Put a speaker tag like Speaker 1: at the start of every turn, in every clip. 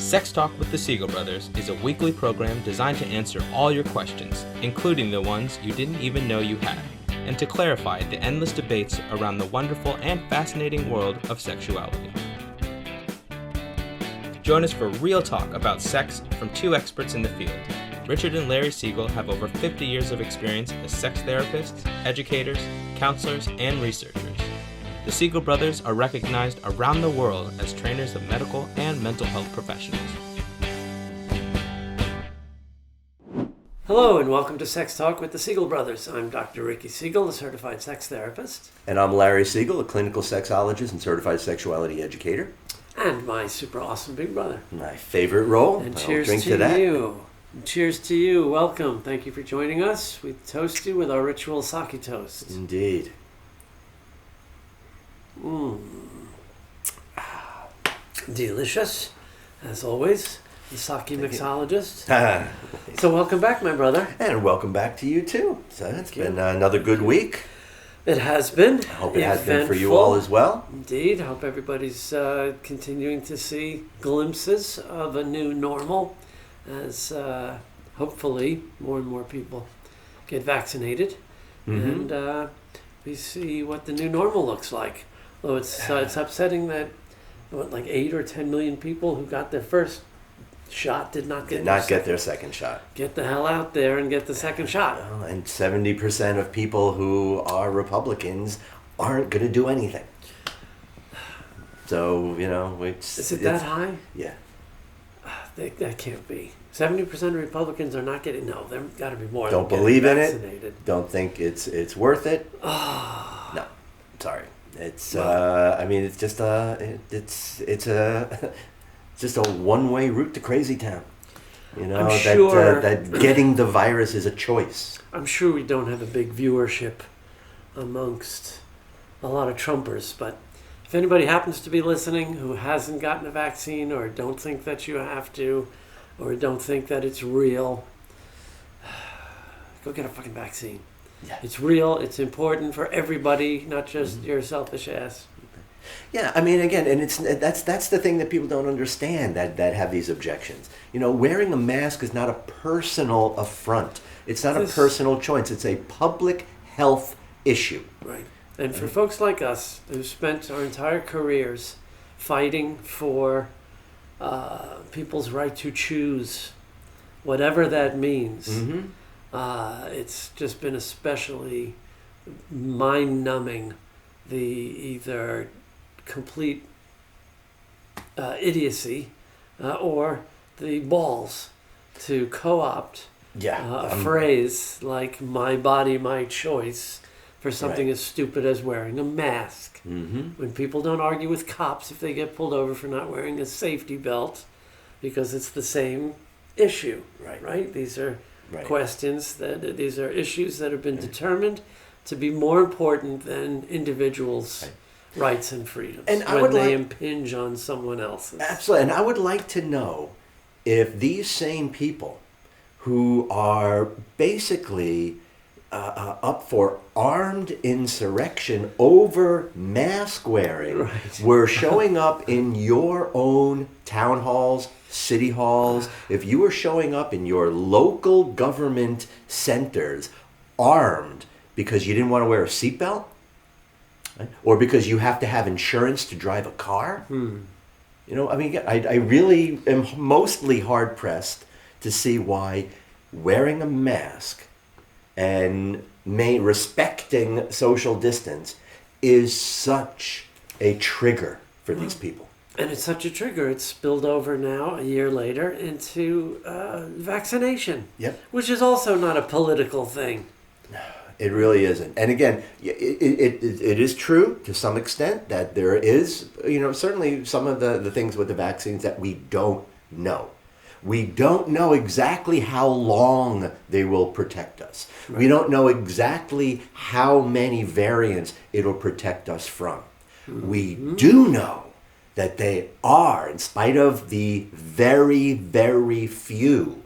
Speaker 1: Sex Talk with the Siegel Brothers is a weekly program designed to answer all your questions, including the ones you didn't even know you had, and to clarify the endless debates around the wonderful and fascinating world of sexuality. Join us for real talk about sex from two experts in the field. Richard and Larry Siegel have over 50 years of experience as sex therapists, educators, counselors, and researchers. The Siegel brothers are recognized around the world as trainers of medical and mental health professionals.
Speaker 2: Hello and welcome to Sex Talk with the Siegel Brothers. I'm Dr. Ricky Siegel, a certified sex therapist.
Speaker 3: And I'm Larry Siegel, a clinical sexologist and certified sexuality educator.
Speaker 2: And my super awesome big brother.
Speaker 3: My favorite role.
Speaker 2: And
Speaker 3: I'll
Speaker 2: cheers
Speaker 3: drink
Speaker 2: to
Speaker 3: that.
Speaker 2: you. And cheers to you. Welcome. Thank you for joining us. We toast you with our ritual sake toast.
Speaker 3: Indeed.
Speaker 2: Delicious, as always. The sake mixologist. So welcome back, my brother.
Speaker 3: And welcome back to you too. So it's been another good week.
Speaker 2: It has been.
Speaker 3: I hope it has been for you all as well.
Speaker 2: Indeed. Hope everybody's continuing to see glimpses of a new normal as hopefully more and more people get vaccinated.
Speaker 3: Mm-hmm.
Speaker 2: And we see what the new normal looks like. Though it's upsetting that like 8 or 10 million people who got their first shot did not get
Speaker 3: their second shot.
Speaker 2: Get the hell out there and get the second shot.
Speaker 3: And 70% of people who are Republicans aren't going to do anything. So,
Speaker 2: Is it that high?
Speaker 3: Yeah.
Speaker 2: That can't be. 70% of Republicans are not getting. No, there got to be more.
Speaker 3: Don't believe in it. Don't think it's worth it. No, sorry. It's it's just a one-way route to crazy town.
Speaker 2: I'm sure
Speaker 3: that getting the virus is a choice.
Speaker 2: I'm sure we don't have a big viewership amongst a lot of Trumpers, but if anybody happens to be listening who hasn't gotten a vaccine or don't think that you have to or don't think that it's real, go get a fucking vaccine.
Speaker 3: Yeah.
Speaker 2: It's real, it's important for everybody, not just your selfish ass.
Speaker 3: Yeah, again, and that's the thing that people don't understand that have these objections. Wearing a mask is not a personal affront. It's not a personal choice. It's a public health issue.
Speaker 2: Right. And for folks like us who spent our entire careers fighting for people's right to choose, whatever that means, it's just been especially mind-numbing, the either complete idiocy or the balls to co-opt a phrase like "my body, my choice" for something as stupid as wearing a mask. When people don't argue with cops if they get pulled over for not wearing a safety belt, because it's the same issue, right? These are questions these are issues that have been determined to be more important than individuals' rights and freedoms, and when they impinge on someone else's.
Speaker 3: Absolutely, and I would like to know if these same people who are basically up for armed insurrection over mask wearing were showing up in your own town halls, city halls, if you were showing up in your local government centers armed because you didn't want to wear a seatbelt, or because you have to have insurance to drive a car. I really am mostly hard-pressed to see why wearing a mask and respecting social distance is such a trigger for these people.
Speaker 2: And it's such a trigger. It's spilled over now, a year later, into vaccination.
Speaker 3: Yep.
Speaker 2: Which is also not a political thing.
Speaker 3: It really isn't. And again, it is true to some extent that there is, certainly some of the things with the vaccines that we don't know. We don't know exactly how long they will protect us. Right. We don't know exactly how many variants it'll protect us from. We do know that they are, in spite of the very, very few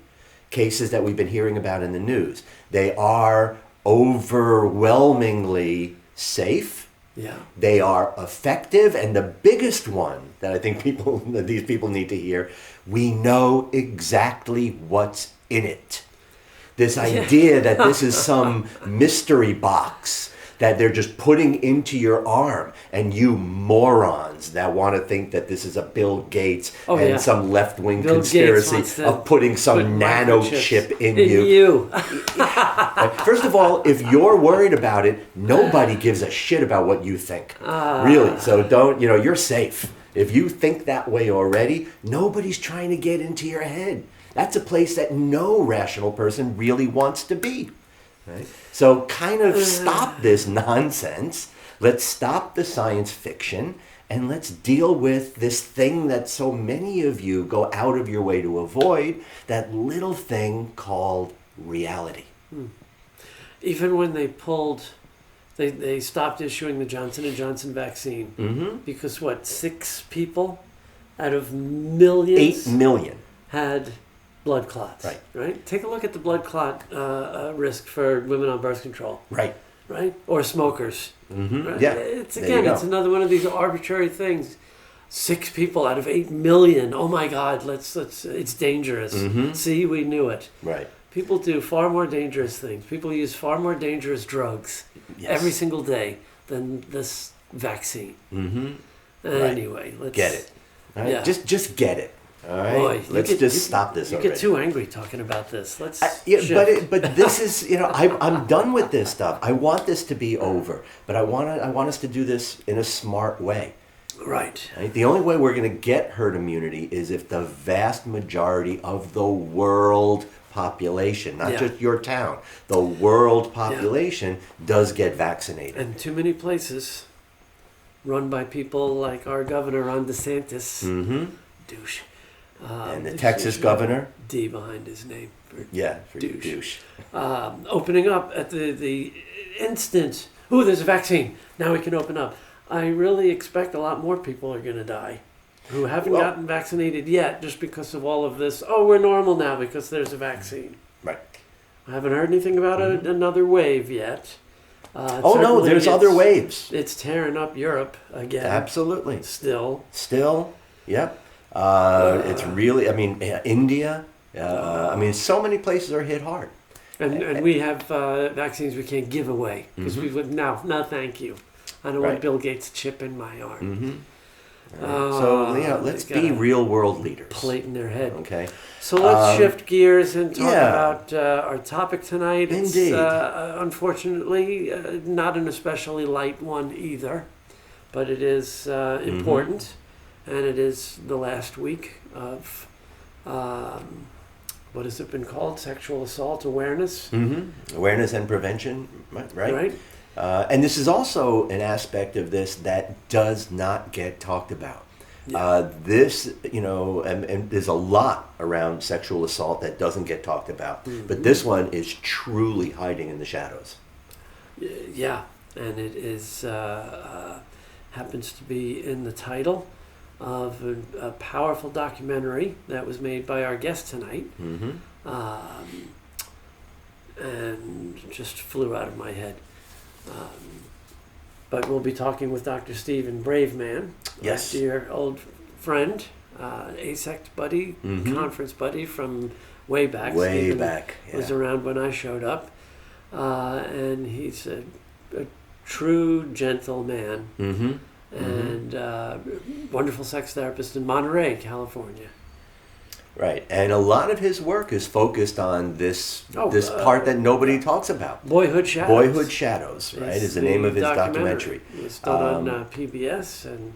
Speaker 3: cases that we've been hearing about in the news, they are overwhelmingly safe
Speaker 2: Yeah.
Speaker 3: They are effective, and the biggest one that I think these people need to hear, we know exactly what's in it. This idea that this is some mystery box that they're just putting into your arm, and you morons that want to think that this is a Bill Gates some left-wing conspiracy of putting some nano chip in you. First of all, if you're worried about it, nobody gives a shit about what you think. Really. So don't, you're safe. If you think that way already, nobody's trying to get into your head. That's a place that no rational person really wants to be. Right? So kind of stop this nonsense. Let's stop the science fiction, and let's deal with this thing that so many of you go out of your way to avoid, that little thing called reality.
Speaker 2: Even when they stopped issuing the Johnson & Johnson vaccine, because 6 people out of millions?
Speaker 3: 8 million.
Speaker 2: Had blood clots. Right? Take a look at the blood clot risk for women on birth control. Right? Or smokers. Right? Yeah. It's another one of these arbitrary things. 6 people out of 8 million. Oh my God, it's dangerous. See, we knew it. Right. People do far more dangerous things. People use far more dangerous drugs every single day than this vaccine. Anyway, let's
Speaker 3: get it. All right? Yeah. Just get it. All right, boy, let's stop this.
Speaker 2: You get too angry talking about this. Let's.
Speaker 3: But this is I'm done with this stuff. I want this to be over, but I want us to do this in a smart way. Right. The only way we're going to get herd immunity is if the vast majority of the world population, not just your town, the world population does get vaccinated.
Speaker 2: And too many places run by people like our governor, Ron DeSantis, douche.
Speaker 3: And the Texas governor.
Speaker 2: D behind his name.
Speaker 3: For douche.
Speaker 2: Opening up at the instant, there's a vaccine. Now we can open up. I really expect a lot more people are going to die who haven't gotten vaccinated yet just because of all of this. Oh, we're normal now because there's a vaccine. Right. I haven't heard anything about another wave yet.
Speaker 3: There's other waves.
Speaker 2: It's tearing up Europe again.
Speaker 3: Absolutely.
Speaker 2: Still.
Speaker 3: Yep. It's really, India, so many places are hit hard.
Speaker 2: And we have vaccines we can't give away because we would, no, thank you. I don't want Bill Gates' chip in my arm.
Speaker 3: Let's be real world leaders.
Speaker 2: Plate in their head. Okay. So let's shift gears and talk about our topic tonight. Indeed. It's unfortunately not an especially light one either, but it is important. And it is the last week of, what has it been called? Sexual assault awareness.
Speaker 3: Awareness and prevention, right? And this is also an aspect of this that does not get talked about. And there's a lot around sexual assault that doesn't get talked about. But this one is truly hiding in the shadows.
Speaker 2: Yeah, and it is happens to be in the title of a powerful documentary that was made by our guest tonight, and just flew out of my head. But we'll be talking with Dr. Stephen Braveman, a dear old friend, ASECT buddy, conference buddy from way back. Was around when I showed up, and he's a true gentle man. And wonderful sex therapist in Monterey, California.
Speaker 3: Right, and a lot of his work is focused on this part that nobody talks about.
Speaker 2: Boyhood Shadows.
Speaker 3: Boyhood Shadows, right, is the name of his documentary.
Speaker 2: It was done on PBS, and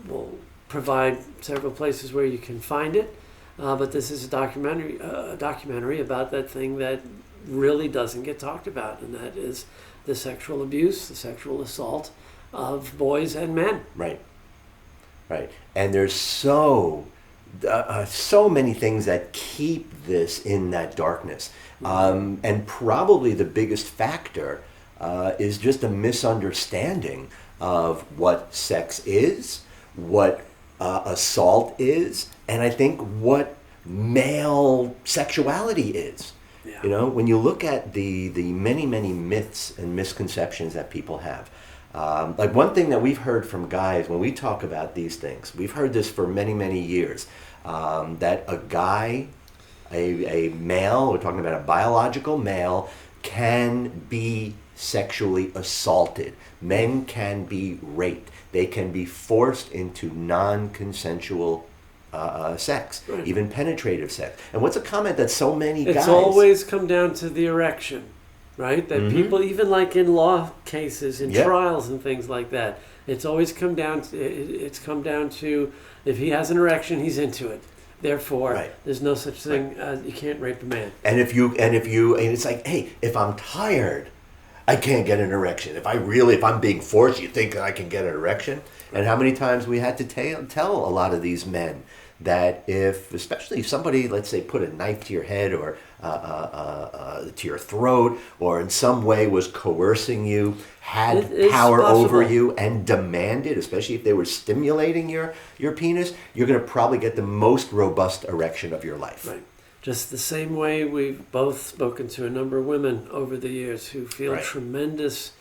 Speaker 2: we'll provide several places where you can find it. But this is a documentary about that thing that really doesn't get talked about, and that is the sexual abuse, the sexual assault of boys and men. Right. And there's so many things that keep this in that darkness. And probably the biggest factor is just a misunderstanding of what sex is, what assault is, and I think what male sexuality is. Yeah.
Speaker 3: You know, when you look at the many, many myths and misconceptions that people have, like one thing that we've heard from guys when we talk about these things, we've heard this for many, many years, that a guy, a male, we're talking about a biological male, can be sexually assaulted. Men can be raped. They can be forced into non-consensual sex,
Speaker 2: Right.
Speaker 3: even penetrative sex. And what's a comment that so many guys...
Speaker 2: It's always come down to the erection, right? That people, even like in law cases, in trials and things like that, it's always come down to if he has an erection, he's into it. Therefore, there's no such thing as you can't rape a man.
Speaker 3: And it's like, hey, if I'm tired, I can't get an erection. If I'm being forced, you think I can get an erection? And how many times we had to tell a lot of these men that especially if somebody, let's say, put a knife to your head or to your throat, or in some way was coercing you, had power over you, and demanded, especially if they were stimulating your penis, you're going to probably get the most robust erection of your life.
Speaker 2: Right. Just the same way we've both spoken to a number of women over the years who feel tremendous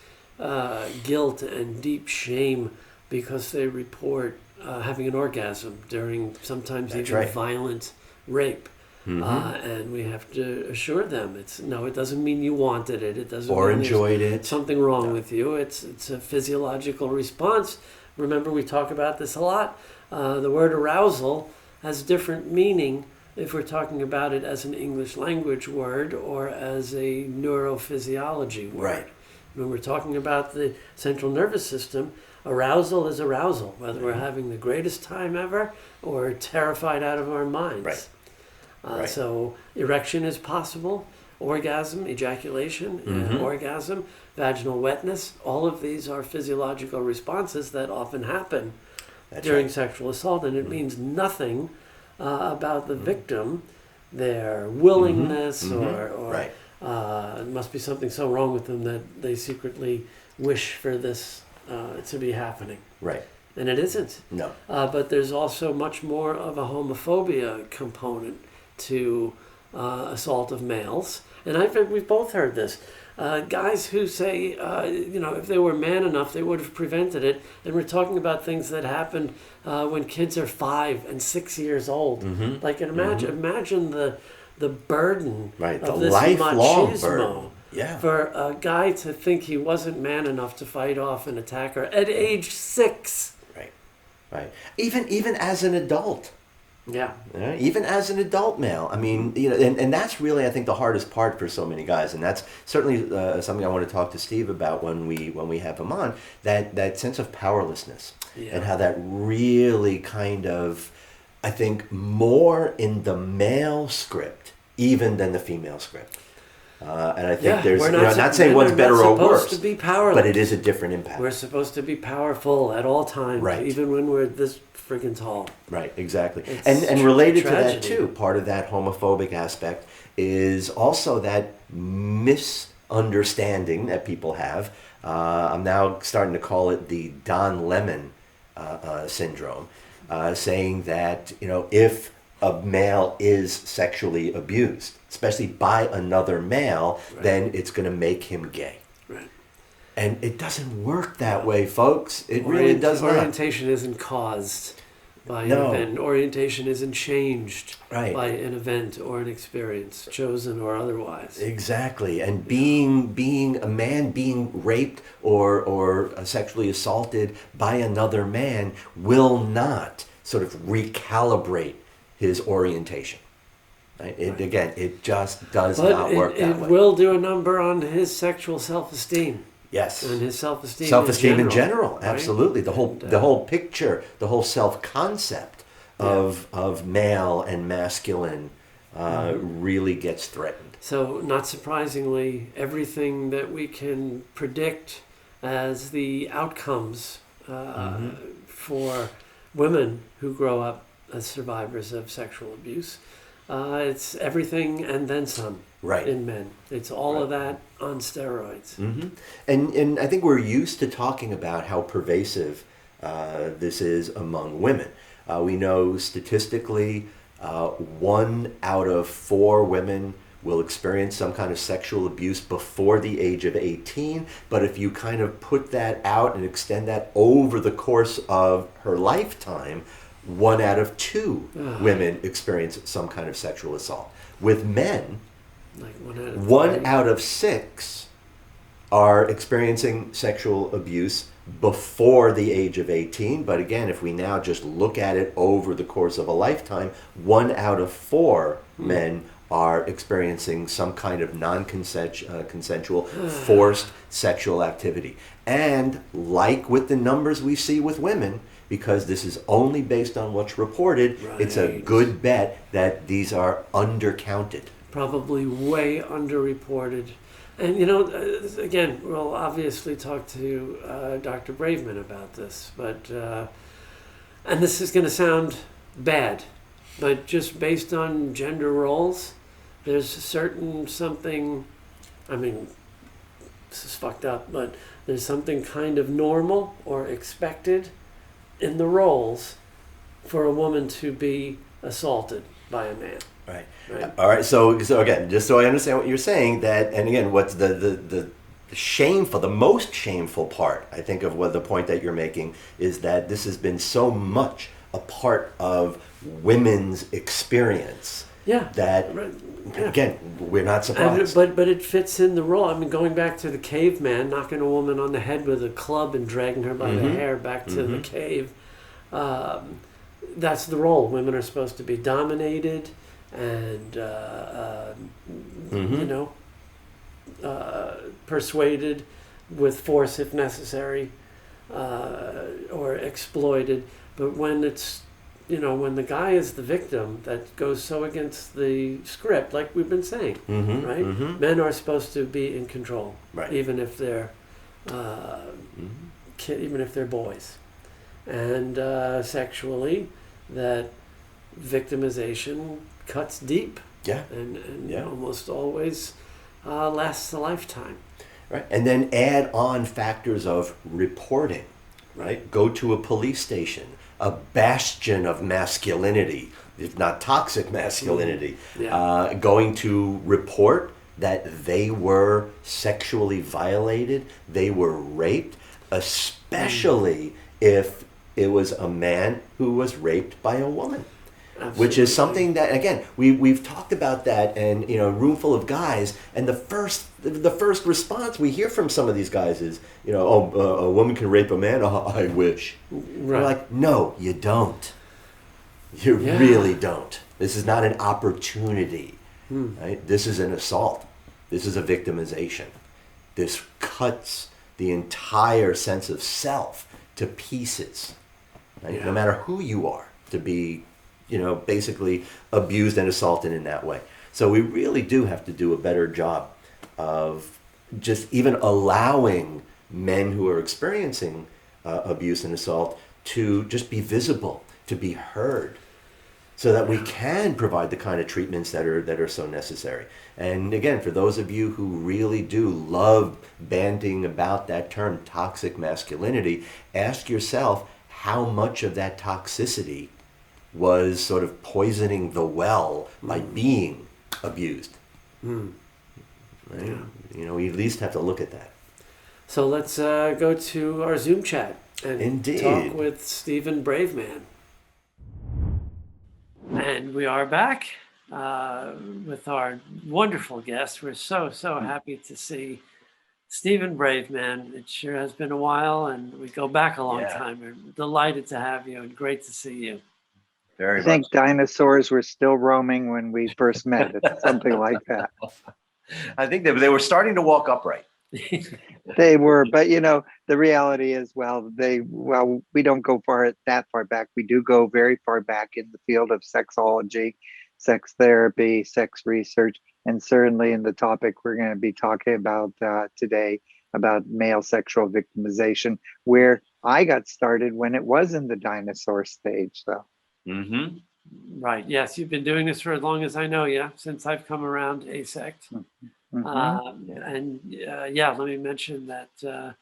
Speaker 2: guilt and deep shame because they report having an orgasm during sometimes even violent rape. And we have to assure them it doesn't mean you wanted it. It doesn't
Speaker 3: or
Speaker 2: mean
Speaker 3: enjoyed it.
Speaker 2: Something wrong with you. It's a physiological response. Remember, we talk about this a lot. The word arousal has different meaning if we're talking about it as an English language word or as a neurophysiology word.
Speaker 3: Right.
Speaker 2: When we're talking about the central nervous system, arousal is arousal, whether we're having the greatest time ever or terrified out of our minds.
Speaker 3: Right.
Speaker 2: So erection is possible, orgasm, ejaculation, orgasm, vaginal wetness, all of these are physiological responses that often happen during sexual assault, and it means nothing about the victim, their willingness or it must be something so wrong with them that they secretly wish for this to be happening.
Speaker 3: Right.
Speaker 2: And it isn't.
Speaker 3: No.
Speaker 2: But there's also much more of a homophobia component to assault of males. And we've both heard this. Guys who say, if they were man enough, they would have prevented it. And we're talking about things that happened when kids are 5 and 6 years old. Like, imagine the burden of this
Speaker 3: lifelong
Speaker 2: machismo
Speaker 3: burden. Yeah.
Speaker 2: For a guy to think he wasn't man enough to fight off an attacker at age 6.
Speaker 3: Right. Even as an adult.
Speaker 2: Yeah.
Speaker 3: Even as an adult male. I mean, and that's really, I think, the hardest part for so many guys. And that's certainly something I want to talk to Steve about when we have him on, that sense of powerlessness and how that really kind of, I think, more in the male script even than the female script. And I think I'm not saying one's better or worse,
Speaker 2: to be powerless,
Speaker 3: but it is a different impact.
Speaker 2: We're supposed to be powerful at all times, even when we're this freaking tall.
Speaker 3: Right, exactly. And related to that too, part of that homophobic aspect is also that misunderstanding that people have. I'm now starting to call it the Don Lemon syndrome, saying that if a male is sexually abused, especially by another male, then it's going to make him gay.
Speaker 2: Right.
Speaker 3: And it doesn't work that way, folks. It really does not.
Speaker 2: Orientation isn't caused by an event. Orientation isn't changed by an event or an experience, chosen or otherwise.
Speaker 3: Exactly. And being a man being raped or sexually assaulted by another man will not sort of recalibrate his orientation. Right? It just does not work that way.
Speaker 2: It will do a number on his sexual self-esteem.
Speaker 3: Yes.
Speaker 2: And his self-esteem
Speaker 3: in general,
Speaker 2: right?
Speaker 3: Absolutely. The whole picture, the whole self-concept of male and masculine really gets threatened.
Speaker 2: So, not surprisingly, everything that we can predict as the outcomes for women who grow up as survivors of sexual abuse, it's everything and then some in men. It's all of that on steroids.
Speaker 3: And I think we're used to talking about how pervasive this is among women. We know statistically 1 out of 4 women will experience some kind of sexual abuse before the age of 18, but if you kind of put that out and extend that over the course of her lifetime, 1 out of 2 women experience some kind of sexual assault. With men,
Speaker 2: like
Speaker 3: 1 out of 6 are experiencing sexual abuse before the age of 18. But again, if we now just look at it over the course of a lifetime, 1 out of 4 men are experiencing some kind of non-consensual forced sexual activity. And like with the numbers we see with women, because this is only based on what's reported, it's a good bet that these are undercounted.
Speaker 2: Probably way underreported. And, you know, again, we'll obviously talk to Dr. Braveman about this, but, and this is going to sound bad, but just based on gender roles, there's something, I mean, this is fucked up, but there's something kind of normal or expected in the roles for a woman to be assaulted by a man.
Speaker 3: Right. All right. So again, just so I understand what you're saying, that, and again, what's the shameful, the most shameful part, I think, of what the point that you're making is that this has been so much a part of women's experience.
Speaker 2: Yeah.
Speaker 3: That, again, we're not surprised.
Speaker 2: But it fits in the role. I mean, going back to the caveman, knocking a woman on the head with a club and dragging her by the hair back to the cave, that's the role. Women are supposed to be dominated and, you know, persuaded with force if necessary, or exploited. But when it's, you know, when the guy is the victim, that goes so against the script, like we've been saying, right? Men are supposed to be in control, even if they're even if they're boys, and sexually, that victimization cuts deep, and almost always lasts a lifetime.
Speaker 3: Right, and then add on factors of reporting. Right, go to a police station, a bastion of masculinity, if not toxic masculinity, going to report that they were sexually violated, they were raped, especially if it was a man who was raped by a woman. Absolutely. Which is something that, again, we've talked about that, and, you know, a room full of guys, and the first response we hear from some of these guys is, you know, a woman can rape a man. Oh, I wish. We're like, no, you don't. You really don't. This is not an opportunity. Right? This is an assault. This is a victimization. This cuts the entire sense of self to pieces. Right? No matter who you are, to be, you know, basically abused and assaulted in that way. So we really do have to do a better job of just even allowing men who are experiencing abuse and assault to just be visible, to be heard, so that we can provide the kind of treatments that are so necessary. And again, for those of you who really do love bandying about that term, toxic masculinity, ask yourself how much of that toxicity was sort of poisoning the well by being abused. Right? You know, we at least have to look at that.
Speaker 2: So let's go to our Zoom chat and talk with Stephen Braveman. And we are back with our wonderful guest. We're so happy to see Stephen Braveman. It sure has been a while, and we go back a long time. We're delighted to have you and great to see you.
Speaker 4: I think dinosaurs were still roaming when we first met. It's something like that.
Speaker 3: I think they were starting to walk upright.
Speaker 4: They were, but you know, the reality is, we don't go that far back. We do go very far back in the field of sexology, sex therapy, sex research, and certainly in the topic we're going to be talking about today, about male sexual victimization, where I got started when it was in the dinosaur stage, though.
Speaker 2: Right. Yes, you've been doing this for as long as I know you, since I've come around ASECT. Let me mention that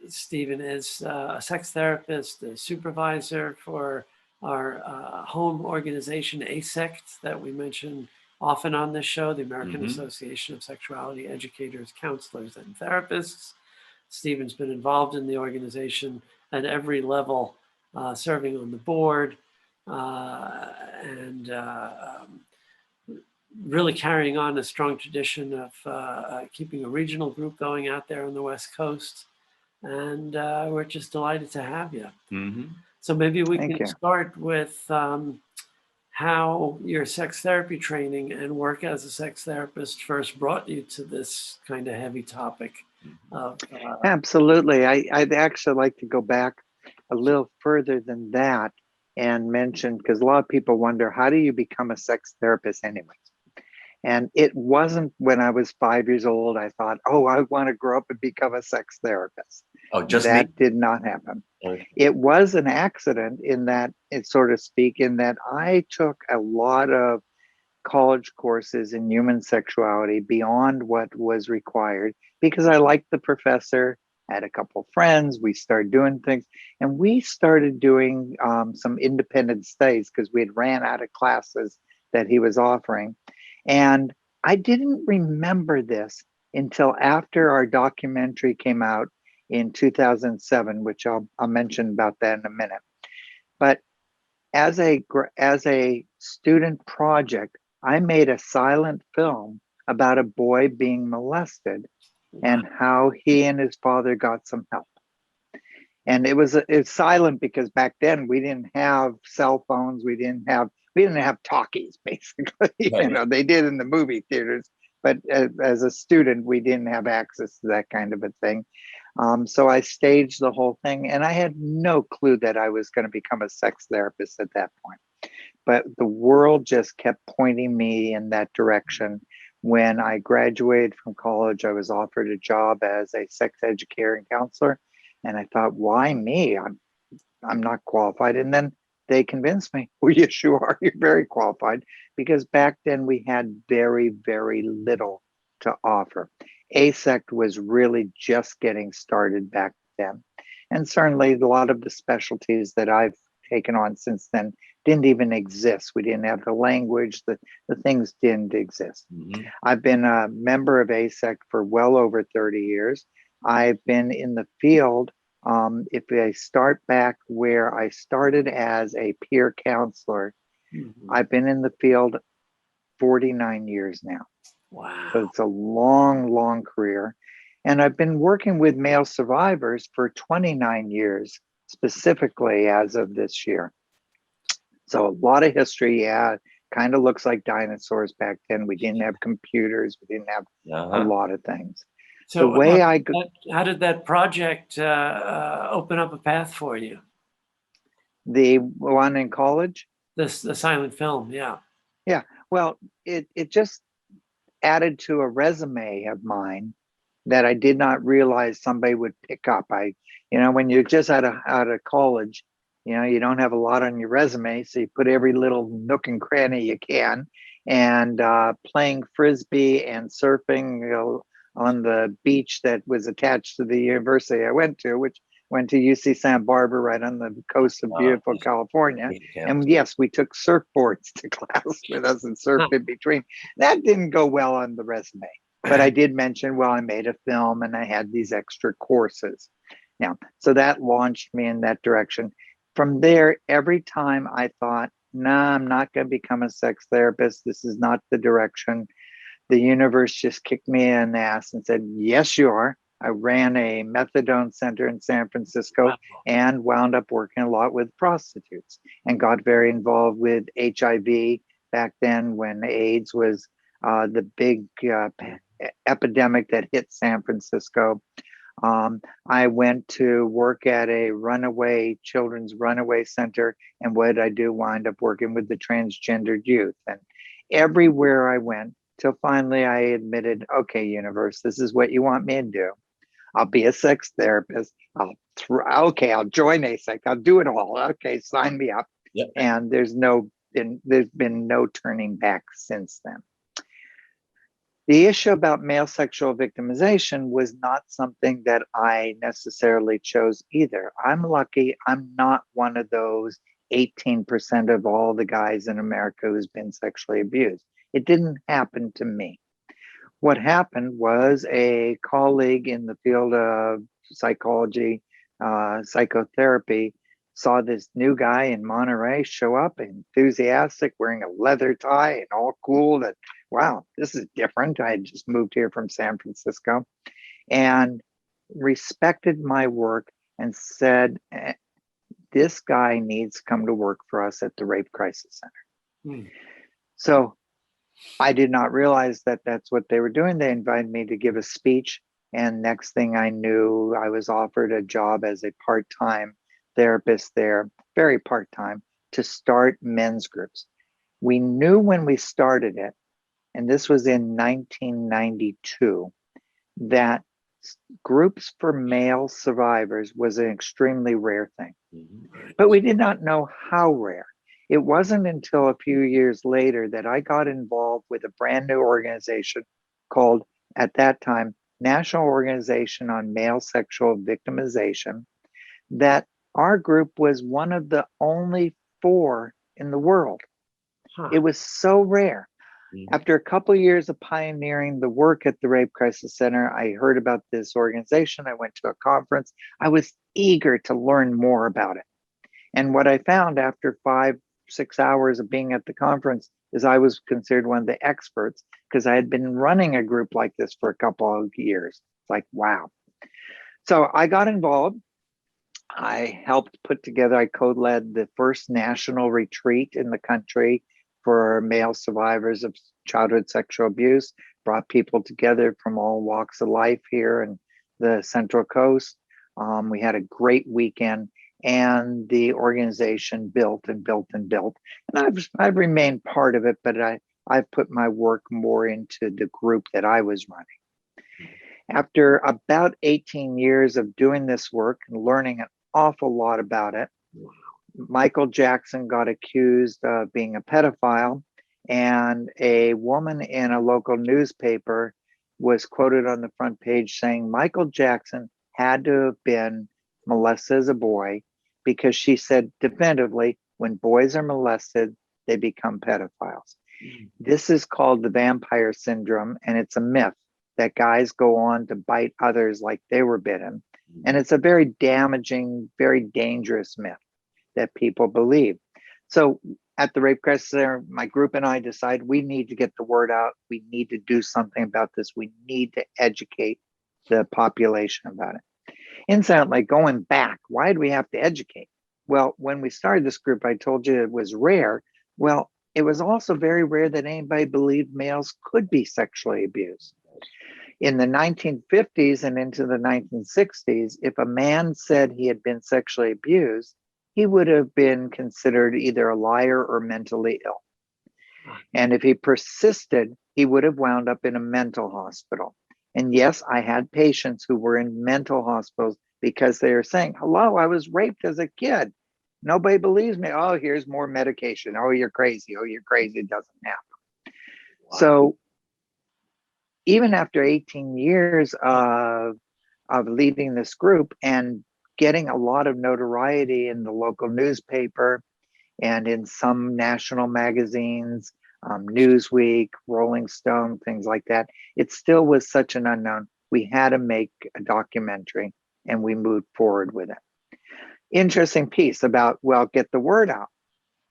Speaker 2: Stephen is a sex therapist, a supervisor for our home organization ASECT that we mention often on this show, the American Association of Sexuality Educators, Counselors, and Therapists. Stephen's been involved in the organization at every level, serving on the board, and really carrying on a strong tradition of keeping a regional group going out there on the West Coast. And we're just delighted to have you. So maybe we can start with how your sex therapy training and work as a sex therapist first brought you to this kind of heavy topic.
Speaker 4: Absolutely. I'd actually like to go back a little further than that and mention, because a lot of people wonder, how do you become a sex therapist anyways? And it wasn't when I was 5 years old, I thought, oh, I want to grow up and become a sex therapist.
Speaker 3: Oh, just
Speaker 4: that
Speaker 3: me?
Speaker 4: Did not happen.
Speaker 3: Okay.
Speaker 4: It was an accident in that, so to speak, in that I took a lot of college courses in human sexuality beyond what was required because I liked the professor. I had a couple of friends. We started doing things, and we started doing some independent studies because we had ran out of classes that he was offering. And I didn't remember this until after our documentary came out in 2007, which I'll mention about that in a minute. But as a student project, I made a silent film about a boy being molested and how he and his father got some help. And it's silent because back then we didn't have cell phones, we didn't have talkies, basically. You know, they did in the movie theaters, but as a student, we didn't have access to that kind of a thing. So I staged the whole thing, and I had no clue that I was going to become a sex therapist at that point. But the world just kept pointing me in that direction. When I graduated from college, I was offered a job as a sex educator and counselor. And I thought, why me? I'm not qualified. And then they convinced me, well, yes, you are. You're very qualified. Because back then we had very, very little to offer. ASEC was really just getting started back then. And certainly a lot of the specialties that I've taken on since then didn't even exist. We didn't have the language, the things didn't exist. I've been a member of ASEC for well over 30 years. I've been in the field. If I start back where I started as a peer counselor, I've been in the field 49 years now.
Speaker 2: Wow.
Speaker 4: So it's a long, long career. And I've been working with male survivors for 29 years, specifically as of this year. So a lot of history, kind of looks like dinosaurs back then. We didn't have computers. We didn't have a lot of things.
Speaker 2: So the way how did that project open up a path for you?
Speaker 4: The one in college?
Speaker 2: The silent film, yeah.
Speaker 4: Yeah, well, it just added to a resume of mine that I did not realize somebody would pick up. When you're just out of college, you don't have a lot on your resume, so you put every little nook and cranny you can. And playing frisbee and surfing on the beach that was attached to the university I went to, which went to UC Santa Barbara, right on the coast of beautiful California. And yes, we took surfboards to class with us and surfed in between. That didn't go well on the resume. But I did mention, well, I made a film and I had these extra courses. Now, so that launched me in that direction. From there, every time I thought, nah, I'm not going to become a sex therapist. This is not the direction. The universe just kicked me in the ass and said, yes, you are. I ran a methadone center in San Francisco and wound up working a lot with prostitutes and got very involved with HIV back then when AIDS was the big epidemic that hit San Francisco. I went to work at a children's runaway center, and what did I do? Wind up working with the transgendered youth. And everywhere I went, till finally I admitted, okay, universe, this is what you want me to do. I'll be a sex therapist. I'll join ASEC. I'll do it all. Okay, sign me up. Yep. And there's been no turning back since then. The issue about male sexual victimization was not something that I necessarily chose either. I'm lucky I'm not one of those 18% of all the guys in America who's been sexually abused. It didn't happen to me. What happened was a colleague in the field of psychology, psychotherapy, saw this new guy in Monterey show up, enthusiastic, wearing a leather tie and all cool. That, wow, this is different. I had just moved here from San Francisco, and respected my work and said, this guy needs to come to work for us at the Rape Crisis Center. So I did not realize that that's what they were doing. They invited me to give a speech. And next thing I knew, I was offered a job as a part-time therapist there, very part-time, to start men's groups. We knew when we started it, and this was in 1992, that groups for male survivors was an extremely rare thing. But we did not know how rare. It wasn't until a few years later that I got involved with a brand new organization called, at that time, National Organization on Male Sexual Victimization, that our group was one of the only 4 in the world. It was so rare. After a couple of years of pioneering the work at the Rape Crisis Center, I heard about this organization. I went to a conference. I was eager to learn more about it. And what I found after 5-6 hours of being at the conference is I was considered one of the experts because I had been running a group like this for a couple of years. It's like, wow. So I got involved. I helped put together, I co-led the first national retreat in the country for male survivors of childhood sexual abuse, brought people together from all walks of life here in the Central Coast. We had a great weekend, and the organization built and built and built. And I've remained part of it, but I've put my work more into the group that I was running. After about 18 years of doing this work and learning an awful lot about it, Michael Jackson got accused of being a pedophile, and a woman in a local newspaper was quoted on the front page saying Michael Jackson had to have been molested as a boy because she said definitively, when boys are molested, they become pedophiles. This is called the vampire syndrome, and it's a myth that guys go on to bite others like they were bitten. And it's a very damaging, very dangerous myth that people believe. So at the Rape Crisis Center, my group and I decided we need to get the word out. We need to do something about this. We need to educate the population about it. Incidentally, going back, why did we have to educate? Well, when we started this group, I told you it was rare. Well, it was also very rare that anybody believed males could be sexually abused. In the 1950s and into the 1960s, if a man said he had been sexually abused, he would have been considered either a liar or mentally ill. And if he persisted, he would have wound up in a mental hospital. And yes, I had patients who were in mental hospitals because they were saying, hello, I was raped as a kid. Nobody believes me. Oh, here's more medication. Oh, you're crazy. Oh, you're crazy. It doesn't happen. Wow. So even after 18 years of leading this group and getting a lot of notoriety in the local newspaper and in some national magazines, Newsweek, Rolling Stone, things like that, it still was such an unknown. We had to make a documentary, and we moved forward with it. Interesting piece about, well, get the word out.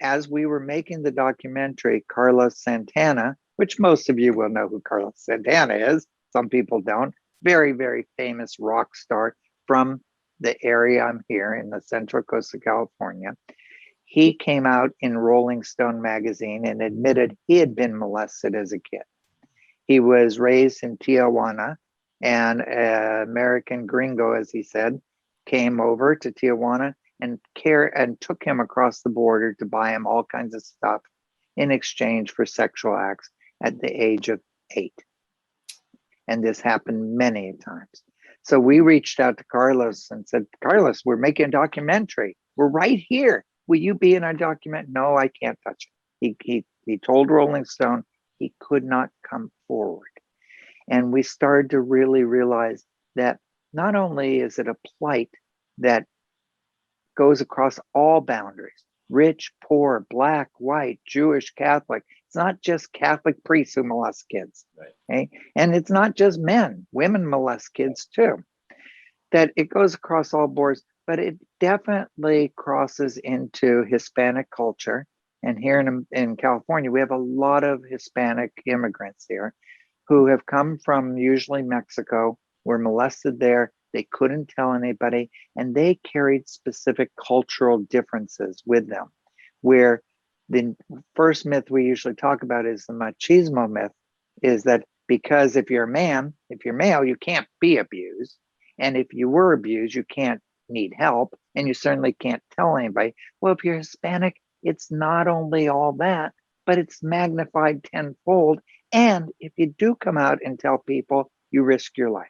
Speaker 4: As we were making the documentary, Carlos Santana, which most of you will know who Carlos Santana is, some people don't, very, very famous rock star from the area I'm here in the Central Coast of California. He came out in Rolling Stone magazine and admitted he had been molested as a kid. He was raised in Tijuana, and an American gringo, as he said, came over to Tijuana and took him across the border to buy him all kinds of stuff in exchange for sexual acts at the age of 8. And this happened many times. So we reached out to Carlos and said, Carlos, we're making a documentary. We're right here. Will you be in our document? No, I can't touch it. He told Rolling Stone he could not come forward. And we started to really realize that not only is it a plight that goes across all boundaries, rich, poor, black, white, Jewish, Catholic, It's not just Catholic priests who molest kids.
Speaker 3: Right.
Speaker 4: Okay? And it's not just men. Women molest kids too. That it goes across all boards, but it definitely crosses into Hispanic culture. And here in California, we have a lot of Hispanic immigrants here who have come from usually Mexico, were molested there. They couldn't tell anybody, and they carried specific cultural differences with them. Where the first myth we usually talk about is the machismo myth, is that because if you're a man, if you're male, you can't be abused. And if you were abused, you can't need help, and you certainly can't tell anybody. Well, if you're Hispanic, it's not only all that, but it's magnified tenfold. And if you do come out and tell people, you risk your life.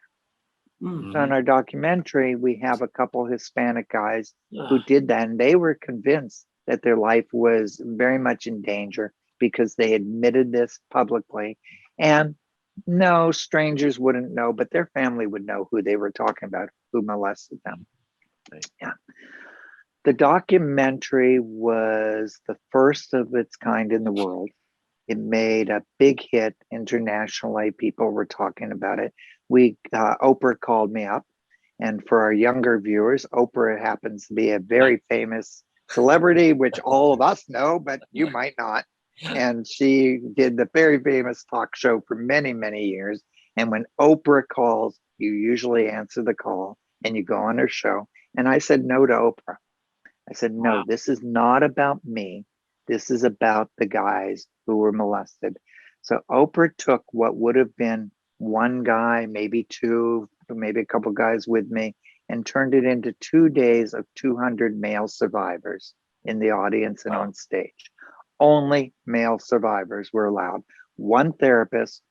Speaker 2: Mm.
Speaker 4: So in our documentary, we have a couple Hispanic guys who did that, and they were convinced that their life was very much in danger because they admitted this publicly. And no, strangers wouldn't know, but their family would know who they were talking about, who molested them.
Speaker 3: Right.
Speaker 4: Yeah. The documentary was the first of its kind in the world. It made a big hit internationally. People were talking about it. Oprah called me up, and for our younger viewers, Oprah happens to be a very famous celebrity, which all of us know, but you might not. And she did the very famous talk show for many, many years. And when Oprah calls, you usually answer the call and you go on her show. And I said no to Oprah. I said, no,
Speaker 2: Wow.
Speaker 4: This is not about me. This is about the guys who were molested. So Oprah took what would have been one guy, maybe two, maybe a couple guys with me, and turned it into 2 days of 200 male survivors in the audience and on stage. Only male survivors were allowed. One therapist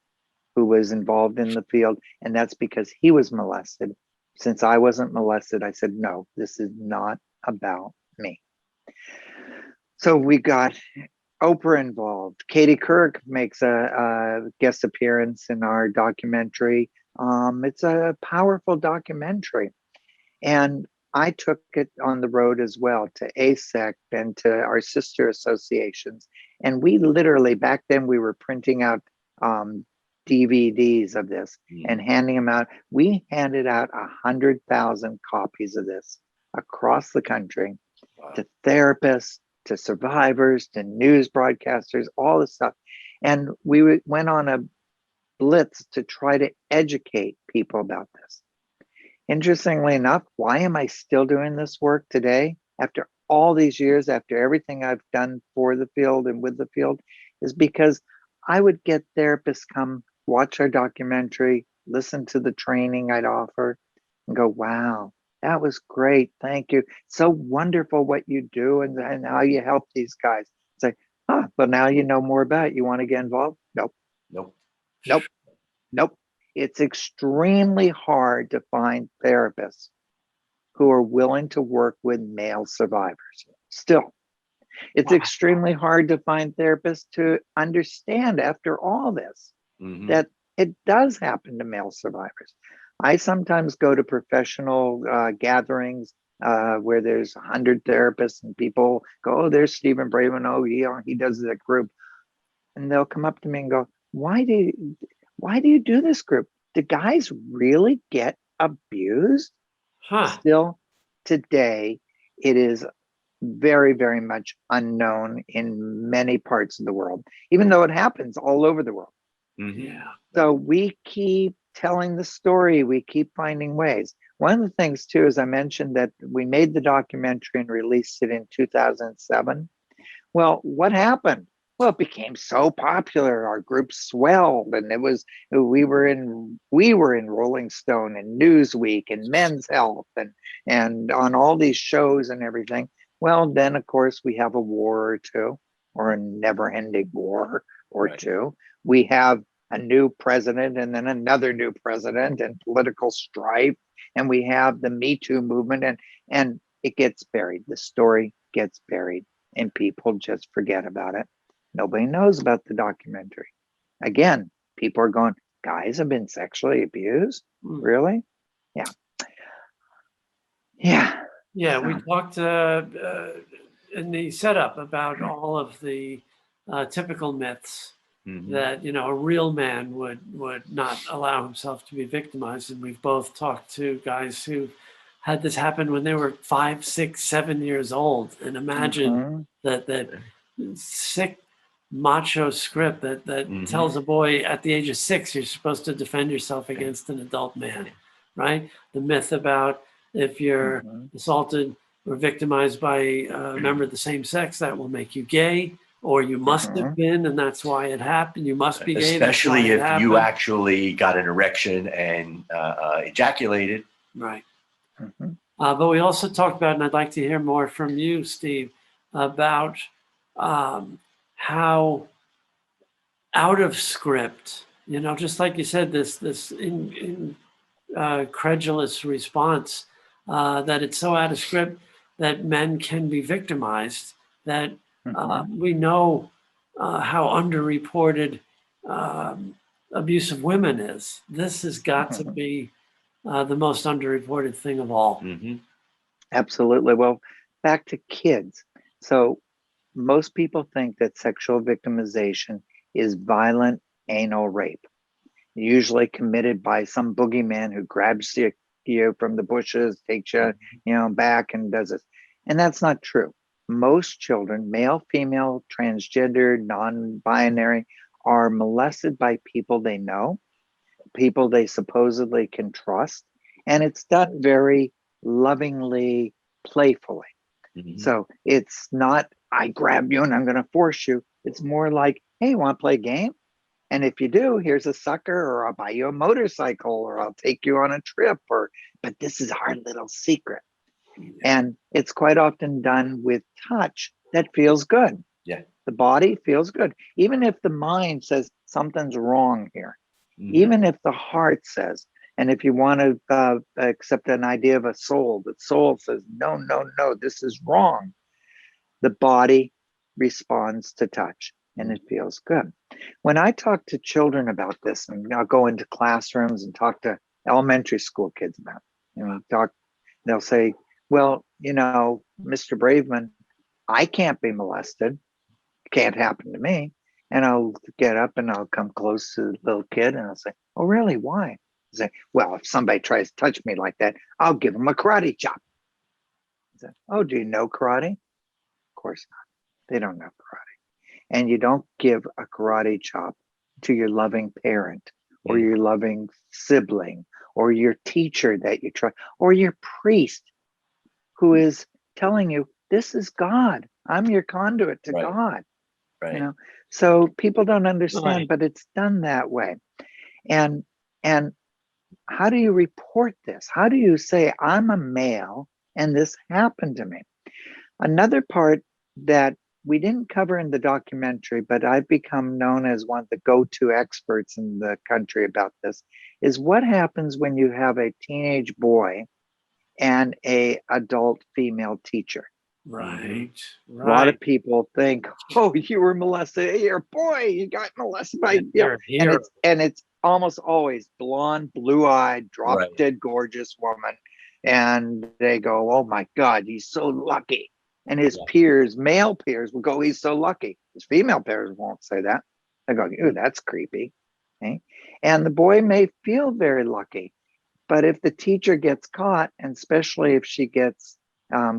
Speaker 4: who was involved in the field, and that's because he was molested. Since I wasn't molested, I said, no, this is not about me. So we got Oprah involved. Katie Couric makes a guest appearance in our documentary. It's a powerful documentary. And I took it on the road as well to ASEC and to our sister associations. And we literally, back then, we were printing out DVDs of this and handing them out. We handed out 100,000 copies of this across the country to therapists, to survivors, to news broadcasters, all this stuff. And we went on a blitz to try to educate people about this. Interestingly enough, why am I still doing this work today? After all these years, after everything I've done for the field and with the field, is because I would get therapists come watch our documentary, listen to the training I'd offer, and go, wow, that was great. Thank you. So wonderful what you do and how you help these guys. It's like, but now you know more about it. You want to get involved? Nope.
Speaker 3: Nope.
Speaker 4: Nope. Nope. It's extremely hard to find therapists who are willing to work with male survivors. Still, it's extremely hard to find therapists to understand after all this that it does happen to male survivors. I sometimes go to professional gatherings where there's 100 therapists and people go, oh, there's Stephen Braveman. Oh, he does that group. And they'll come up to me and go, why do you do this group? Do guys really get abused? Still today, it is very, very much unknown in many parts of the world, even though it happens all over the world.
Speaker 2: Yeah.
Speaker 4: So we keep telling the story. We keep finding ways. One of the things, too, is I mentioned that we made the documentary and released it in 2007. Well, what happened? Well, it became so popular. Our group swelled, and we were in Rolling Stone and Newsweek and Men's Health and on all these shows and everything. Well, then of course we have a war or two, or a never-ending war or two. We have a new president and then another new president and political strife, and we have the Me Too movement, and it gets buried. The story gets buried, and people just forget about it. Nobody knows about the documentary. Again, people are going, guys have been sexually abused? Really? Yeah. Yeah.
Speaker 2: Yeah, we talked in the setup about all of the typical myths
Speaker 3: Mm-hmm.
Speaker 2: that, you know, a real man would not allow himself to be victimized. And we've both talked to guys who had this happen when they were 5, 6, 7 years old. And imagine that sick macho script that tells a boy at the age of 6 you're supposed to defend yourself against an adult man, right? The myth about if you're assaulted or victimized by a member of the same sex, that will make you gay, or you must have been, and that's why it happened. You must be gay.
Speaker 3: Especially if you actually got an erection and ejaculated.
Speaker 2: Right. But we also talked about, and I'd like to hear more from you, Steve, about how out of script, you know, just like you said, this credulous response, that it's so out of script that men can be victimized, that we know how underreported abuse of women is. This has got to be the most underreported thing of all.
Speaker 4: Absolutely. Well, back to kids. So most people think that sexual victimization is violent anal rape, usually committed by some boogeyman who grabs you from the bushes, takes you, back and does this. And that's not true. Most children, male, female, transgender, non-binary, are molested by people they know, people they supposedly can trust, and it's done very lovingly, playfully. So it's not, I grab you and I'm going to force you. It's more like, hey, want to play a game? And if you do, here's a sucker, or I'll buy you a motorcycle, or I'll take you on a trip, but this is our little secret. And it's quite often done with touch that feels good.
Speaker 3: Yeah.
Speaker 4: The body feels good. Even if the mind says something's wrong here, even if the heart says, and if you want to accept an idea of a soul, the soul says, no, this is wrong. The body responds to touch and it feels good. When I talk to children about this, and I'll go into classrooms and talk to elementary school kids about it, they'll say, well, Mr. Braveman, I can't be molested. It can't happen to me. And I'll get up and I'll come close to the little kid and I'll say, oh, really? Why? I'll say, well, if somebody tries to touch me like that, I'll give them a karate chop. I say, oh, do you know karate? Of course not. They don't know karate. And you don't give a karate chop to your loving parent or your loving sibling or your teacher that you trust or your priest who is telling you, this is God. I'm your conduit to God.
Speaker 3: Right.
Speaker 4: So people don't understand, but it's done that way. And how do you report this? How do you say, I'm a male and this happened to me? Another part that we didn't cover in the documentary, but I've become known as one of the go-to experts in the country about this, is what happens when you have a teenage boy and a adult female teacher.
Speaker 2: Right.
Speaker 4: A lot of people think, oh, you were molested. Hey, your boy, you got molested by and it's almost always blonde, blue-eyed, drop-dead gorgeous woman. And they go, oh my God, he's so lucky. And his peers, male peers, will go, he's so lucky. His female peers won't say that. They go, ooh, that's creepy. Okay? And the boy may feel very lucky. But if the teacher gets caught, and especially if she gets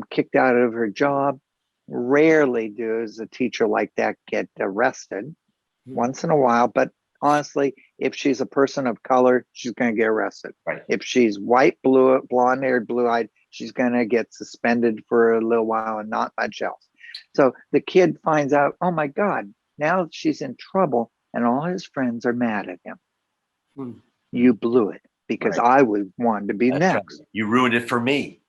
Speaker 4: kicked out of her job, rarely does a teacher like that get arrested. Once in a while, but honestly, if she's a person of color, she's going to get arrested.
Speaker 3: Right.
Speaker 4: If she's white, blonde-haired, blue-eyed, she's going to get suspended for a little while and not much else. So the kid finds out, oh my God, now she's in trouble and all his friends are mad at him. You blew it because I was wanted to be next.
Speaker 3: Right. You ruined it for me.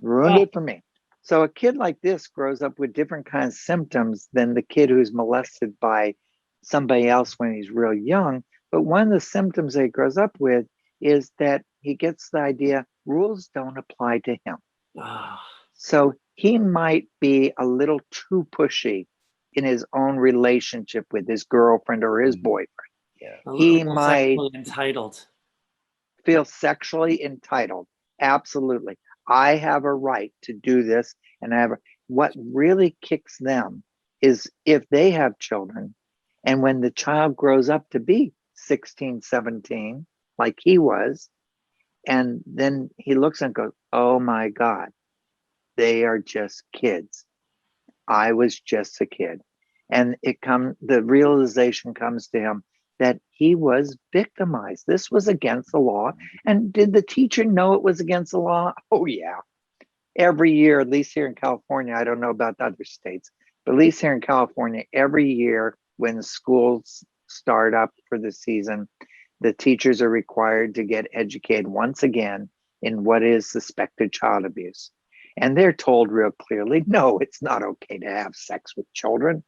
Speaker 4: Ruined it for me. So a kid like this grows up with different kinds of symptoms than the kid who's molested by somebody else when he's real young. But one of the symptoms that he grows up with is that he gets the idea rules don't apply to him. So he might be a little too pushy in his own relationship with his girlfriend or his boyfriend. He might feel sexually entitled. Absolutely. I have a right to do this. And what really kicks them is if they have children, and when the child grows up to be 16, 17, like he was, and then he looks and goes, oh my God, they are just kids. I was just a kid. And the realization comes to him that he was victimized. This was against the law. And did the teacher know it was against the law? Oh yeah. Every year, at least here in California, I don't know about other states, but at least here in California, every year when schools start up for the season, the teachers are required to get educated once again in what is suspected child abuse. And they're told real clearly, no, it's not okay to have sex with children.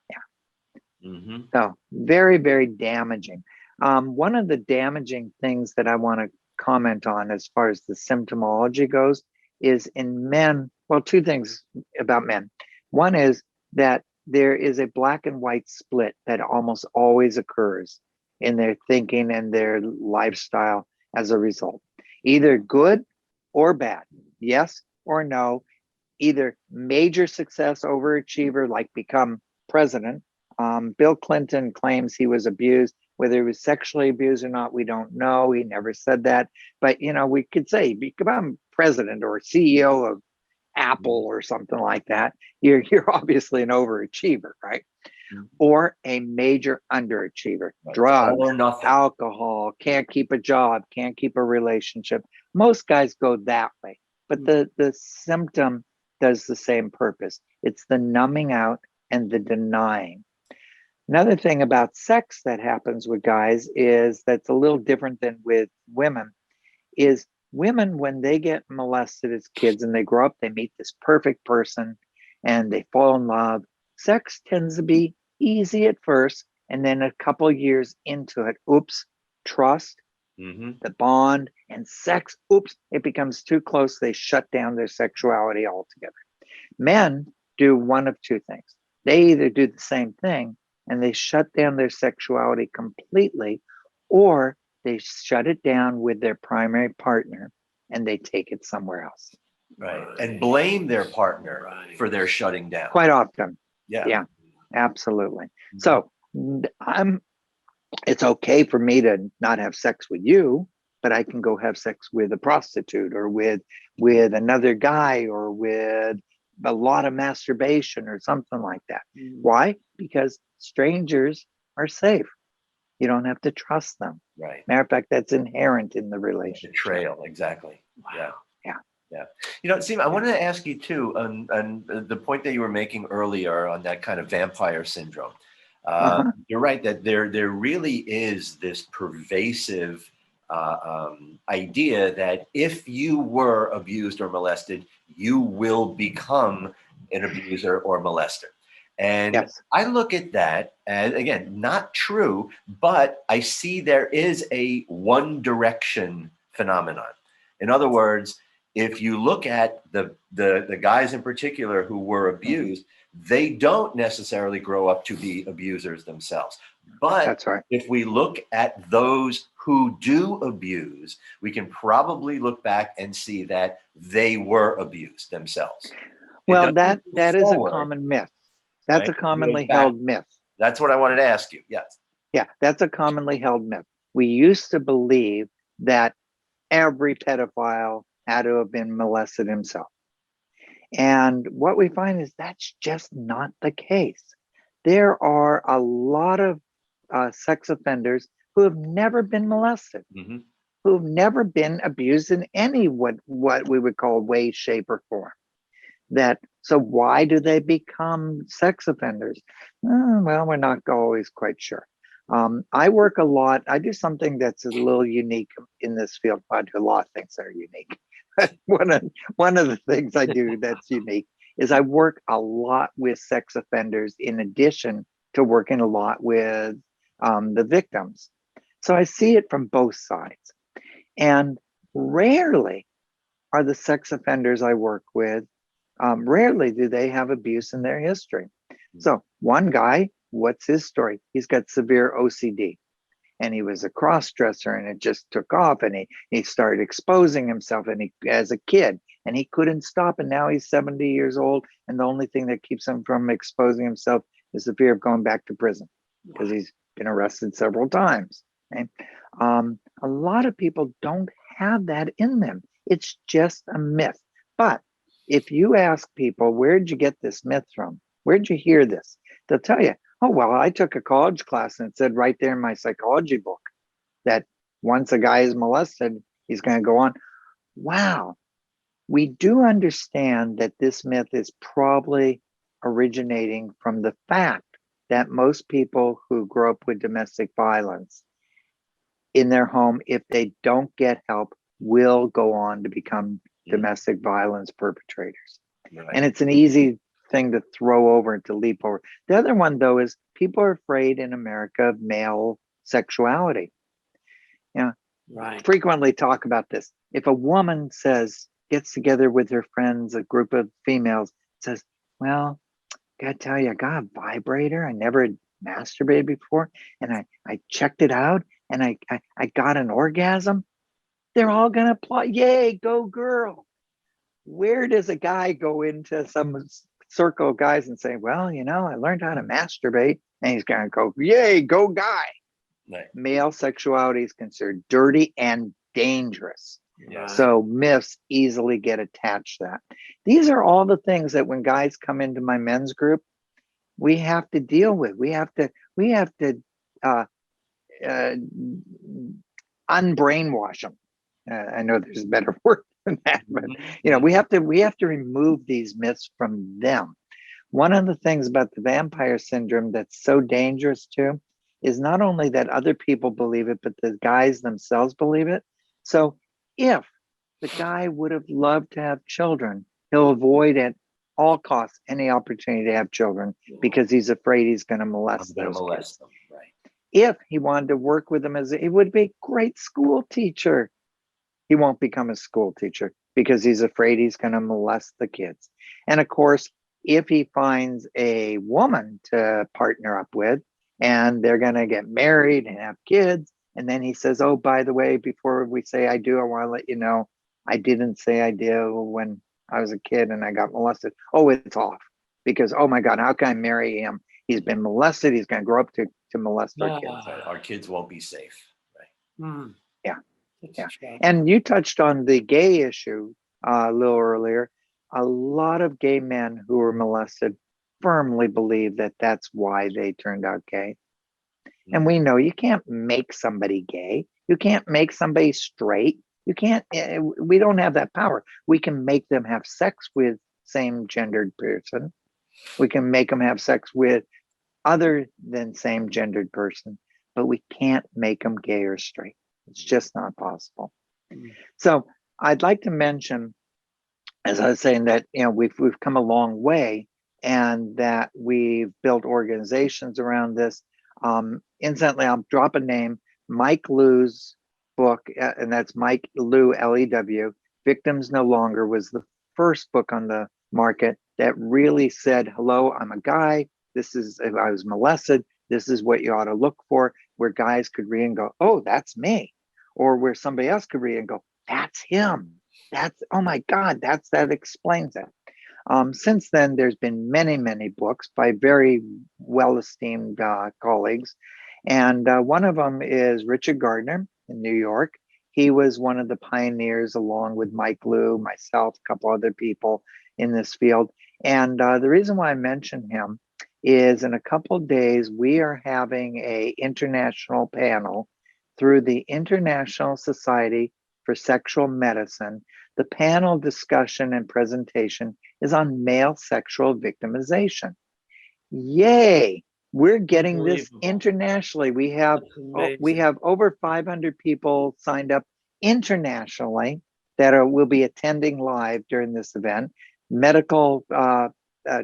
Speaker 4: Yeah. Mm-hmm. So very, very damaging. One of the damaging things that I want to comment on as far as the symptomology goes is in men. Well, two things about men. One is that there is a black and white split that almost always occurs in their thinking and their lifestyle as a result. Either good or bad, yes or no, either major success, overachiever, like become president. Bill Clinton claims he was abused. Whether he was sexually abused or not, we don't know. He never said that. But, we could say become president or CEO of Apple or something like that. You're obviously an overachiever, right? Mm-hmm. Or a major underachiever. Right. Drugs, or nothing. Alcohol, can't keep a job, can't keep a relationship. Most guys go that way. But the symptom does the same purpose. It's the numbing out and the denying. Another thing about sex that happens with guys is that's a little different than with women, is women, when they get molested as kids and they grow up, they meet this perfect person and they fall in love. Sex tends to be easy at first, and then a couple of years into it, trust, the bond, and sex, it becomes too close. They shut down their sexuality altogether. Men do one of two things. They either do the same thing and they shut down their sexuality completely, or they shut it down with their primary partner and they take it somewhere else.
Speaker 3: Right. And blame their partner for their shutting down.
Speaker 4: Quite often.
Speaker 3: Yeah.
Speaker 4: Absolutely. Mm-hmm. So it's okay for me to not have sex with you, but I can go have sex with a prostitute or with another guy or with a lot of masturbation or something like that. Mm-hmm. Why? Because strangers are safe. You don't have to trust them.
Speaker 3: Right.
Speaker 4: Matter of fact, that's inherent in the relationship.
Speaker 3: Betrayal, exactly.
Speaker 4: Wow.
Speaker 3: Yeah. Seema, I wanted to ask you too, on the point that you were making earlier on that kind of vampire syndrome. You're right that there really is this pervasive idea that if you were abused or molested, you will become an abuser or molester. And yes. I look at that as, again, not true, but I see there is a one direction phenomenon. In other words, if you look at the guys in particular who were abused, they don't necessarily grow up to be abusers themselves. But
Speaker 4: that's right.
Speaker 3: If we look at those who do abuse, we can probably look back and see that they were abused themselves.
Speaker 4: Well, that is a common myth. That's right? A commonly held myth.
Speaker 3: That's what I wanted to ask you. Yes.
Speaker 4: Yeah, that's a commonly held myth. We used to believe that every pedophile had to have been molested himself. And what we find is that's just not the case. There are a lot of sex offenders who have never been molested, who have never been abused in any what we would call way, shape, or form. So why do they become sex offenders? Well, we're not always quite sure. I work a lot. I do something that's a little unique in this field. I do a lot of things that are unique. One of the things I do that's unique is I work a lot with sex offenders in addition to working a lot with the victims. So I see it from both sides. And rarely are the sex offenders I work with, rarely do they have abuse in their history. So one guy, what's his story? He's got severe OCD. And he was a cross-dresser and it just took off, and he started exposing himself, and as a kid, and he couldn't stop. And now he's 70 years old. And the only thing that keeps him from exposing himself is the fear of going back to prison because he's been arrested several times. Okay? A lot of people don't have that in them. It's just a myth. But if you ask people, where'd you get this myth from? Where'd you hear this? They'll tell you, oh, well, I took a college class and it said right there in my psychology book that once a guy is molested, he's going to go on. Wow. We do understand that this myth is probably originating from the fact that most people who grow up with domestic violence in their home, if they don't get help, will go on to become domestic violence perpetrators. Right. And it's an easy thing to throw over and to leap over. The other one, though, is people are afraid in America of male sexuality. Right. Frequently talk about this. If a woman gets together with her friends, a group of females, says, well, gotta tell you, I got a vibrator. I never masturbated before. And I checked it out and I got an orgasm. They're all gonna applaud. Yay, go girl. Where does a guy go into some circle of guys and say, well, I learned how to masturbate, and he's gonna go, yay, go guy. Right. Male sexuality is considered dirty and dangerous. Yeah. So myths easily get attached to that. These are all the things that when guys come into my men's group, we have to deal with. We have to unbrainwash them. I know there's a better word than that, but we have to remove these myths from them. One of the things about the vampire syndrome that's so dangerous too is not only that other people believe it, but the guys themselves believe it. So if the guy would have loved to have children, he'll avoid at all costs any opportunity to have children because he's afraid he's going to molest them. Right. If he wanted to work with them he would be a great school teacher. He won't become a school teacher because he's afraid he's going to molest the kids. And of course, if he finds a woman to partner up with, and they're going to get married and have kids. And then he says, oh, by the way, before we say I do, I want to let you know, I didn't say I do when I was a kid and I got molested. Oh, it's off because, oh my God, how can I marry him? He's been molested. He's going to grow up to molest our kids.
Speaker 3: Our kids won't be safe. Right.
Speaker 4: Yeah. Yeah. And you touched on the gay issue a little earlier. A lot of gay men who were molested firmly believe that that's why they turned out gay. And we know you can't make somebody gay. You can't make somebody straight. You can't, we don't have that power. We can make them have sex with same-gendered person. We can make them have sex with other than same-gendered person, but we can't make them gay or straight. It's just not possible. So I'd like to mention, as I was saying, that we've come a long way, and that we've built organizations around this. Incidentally, I'll drop a name, Mike Lew's book, and that's Mike Lew, Lew. Victims No Longer was the first book on the market that really said, hello, I'm a guy. If I was molested, this is what you ought to look for, where guys could read and go, oh, that's me. Or where somebody else could read and go, that's him. Oh my God, that explains it. Since then, there's been many, many books by very well-esteemed colleagues. And one of them is Richard Gardner in New York. He was one of the pioneers, along with Mike Lew, myself, a couple other people in this field. And the reason why I mention him is in a couple of days, we are having an international panel through the International Society for Sexual Medicine. The panel discussion and presentation is on male sexual victimization. Yay! We're getting this internationally. We have over 500 people signed up internationally that will be attending live during this event. Medical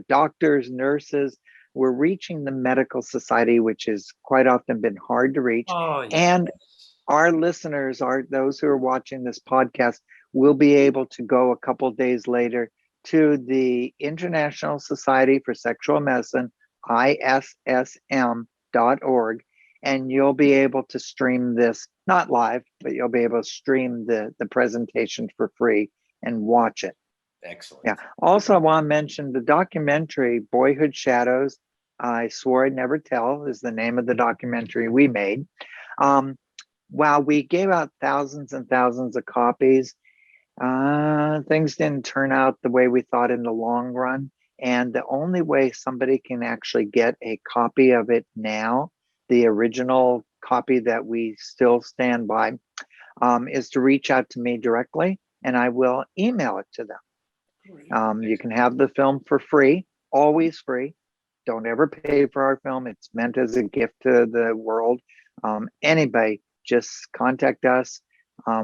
Speaker 4: doctors, nurses. We're reaching the medical society, which has quite often been hard to reach. Oh, yes. And our listeners, those who are watching this podcast, will be able to go a couple of days later to the International Society for Sexual Medicine, ISSM.org, and you'll be able to stream this, not live, but you'll be able to stream the presentation for free and watch it.
Speaker 3: Excellent.
Speaker 4: Yeah. Also, I want to mention the documentary Boyhood Shadows. I Swore I'd Never Tell is the name of the documentary we made. While we gave out thousands and thousands of copies, things didn't turn out the way we thought in the long run. And the only way somebody can actually get a copy of it now, the original copy that we still stand by, is to reach out to me directly, and I will email it to them. You can have the film for free, always free. Don't ever pay for our film. It's meant as a gift to the world. Anybody, just contact us.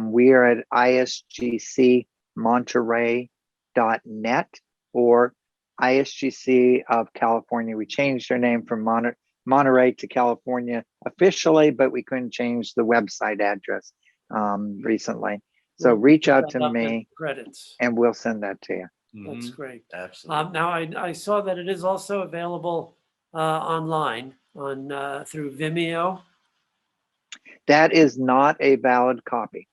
Speaker 4: We are at isgcmonterey.net or ISGC of California. We changed our name from Monterey to California officially, but we couldn't change the website address recently. So reach out to me and we'll send that to you.
Speaker 2: That's great.
Speaker 3: Absolutely.
Speaker 2: Now I saw that it is also available online on through Vimeo.
Speaker 4: That is not a valid copy.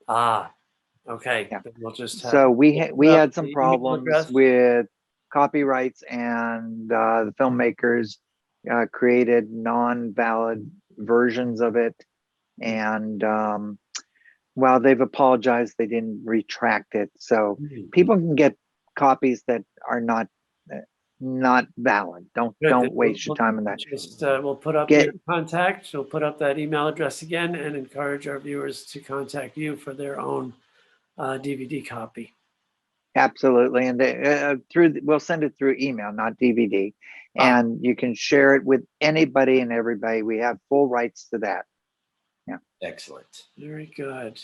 Speaker 2: Okay.
Speaker 4: Yeah.
Speaker 2: We'll just have,
Speaker 4: So we had some
Speaker 2: the email
Speaker 4: problems
Speaker 2: address.
Speaker 4: with copyrights, and the filmmakers created non-valid versions of it. And while they've apologized, they didn't retract it. So people can get copies that are not valid. Don't waste your time on that.
Speaker 2: Just we'll put up your contact. We'll put up that email address again and encourage our viewers to contact you for their own DVD copy.
Speaker 4: Absolutely, and we'll send it through email, not DVD, and you can share it with anybody and everybody. We have full rights to that. Yeah.
Speaker 3: Excellent.
Speaker 2: Very good.